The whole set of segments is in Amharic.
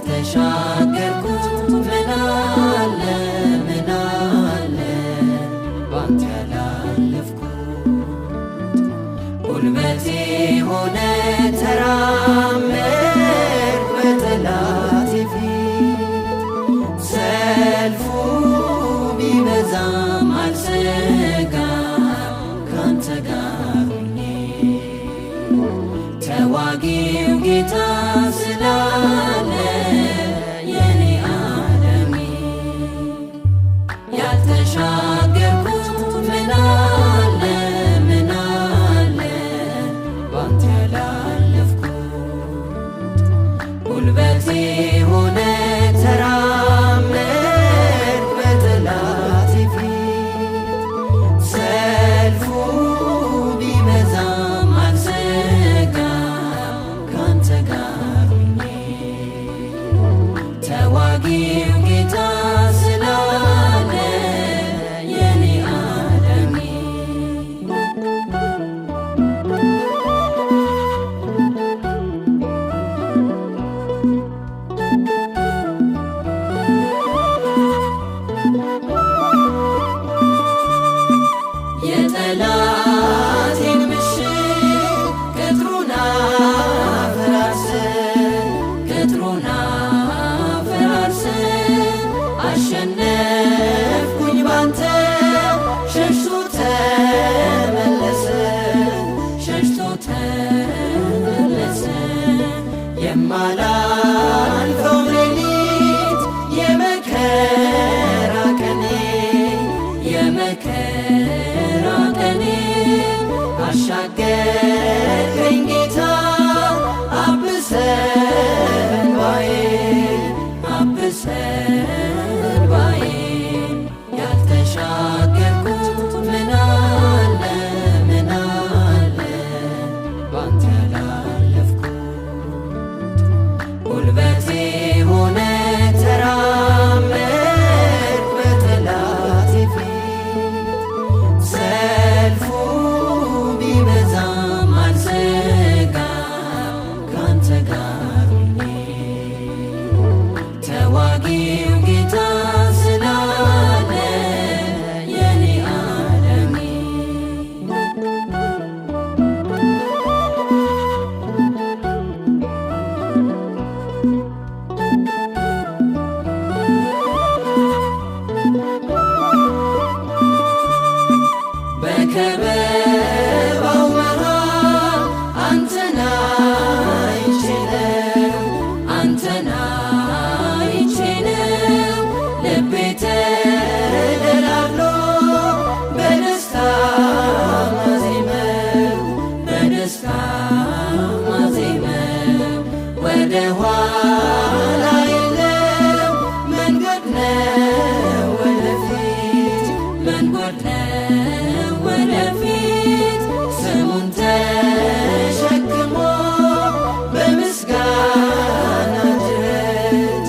ያልተሻገርኩት ምን አለ ምን አለ ባንተ ያላለፍኩት ጉልበቴ ሆነ ተራመድኩ በጠላቴ ፊት ሰልፉ ቢበዛም አልሰጋም ካንተ ጋር ሆኜ ተዋጊው ጌታ ስላለ የኔ ዓለሜ ያልተሻገርኩት ምን አለ ምን አለ ባንተ ያላለፍኩት ጉልበቴ ሆነ ተራመድኩ በጠላቴ ፊት ሰልፉ ቢበዛም አልሰጋም ካንተ ጋር ሆኜ ተዋጊው ጌታ ስላለ የኔ ዓለሜ የጠላቴን ምሽግ ቅጥሩን አፈራርሰህ አሸነፍኩኝ ባንተ ሸሽቶ ተመለሰ የማላልፈው ሌሊት የመከራ ቀኔ አሻገርከኝ ጌታ አብሰ እንባዬ ያልተሻገርኩት ምን አለ ምን አለ ባንተ ያላለፍኩት ጉልበቴ ሆነ ተራመድኩ በጠላቴ ፊት ሰልፉ ቢበዛም አልሰጋም ካንተ ጋር ሆኜ ተዋጊው ጌታ ስላለ የኔ ዓለሜ በከበባው መሃል አንተን አይቼ ነው ልቤ ተደላድሎ በደስታ ማዜመው ወደ ኋላ የለም መንገድ ነው ወደፊት ስሙን ተሸክሞ በምስጋና ጅረት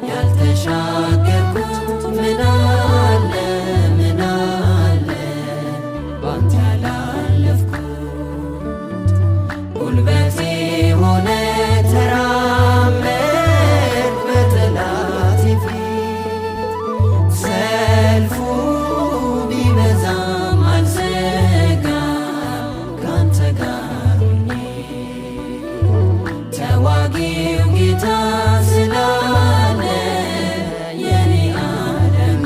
ያልተሻገርኩት ምን አለ ምን አለ ባንተ ያላለፍኩት ጉልበቴ ሆነ ተራመድኩ በጠላቴ ፊት ሰልፉ ቢበዛም አልሰጋም ካንተ ጋር ሆኜ ተዋጊው ጌታ ስላለ የኔ ዓለሜ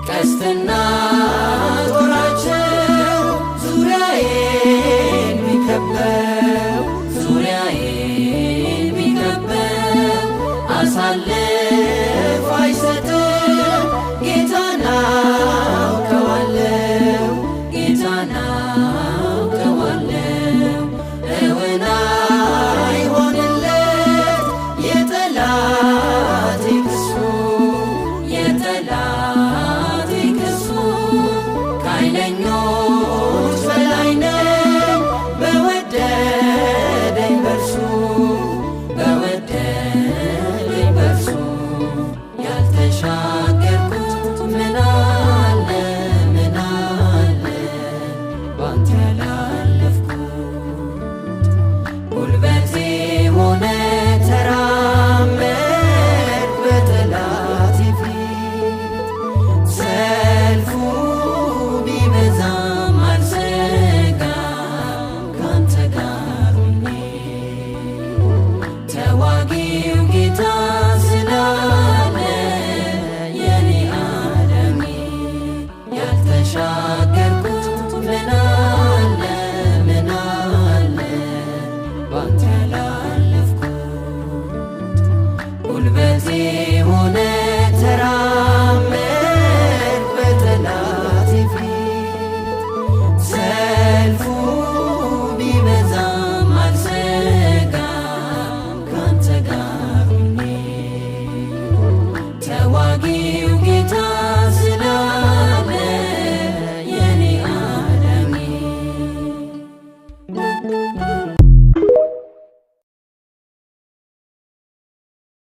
ቀስትና ጦራቸው ዙሪያዬን ቢከበው አሳልፎ አይሰጥም ጌታን አውቀዋለሁ እውን አይሆንለት የጠላቴ ክሱ ከኃይለኞች በላይ ነኝ በወደደኝ በርሱ ነው።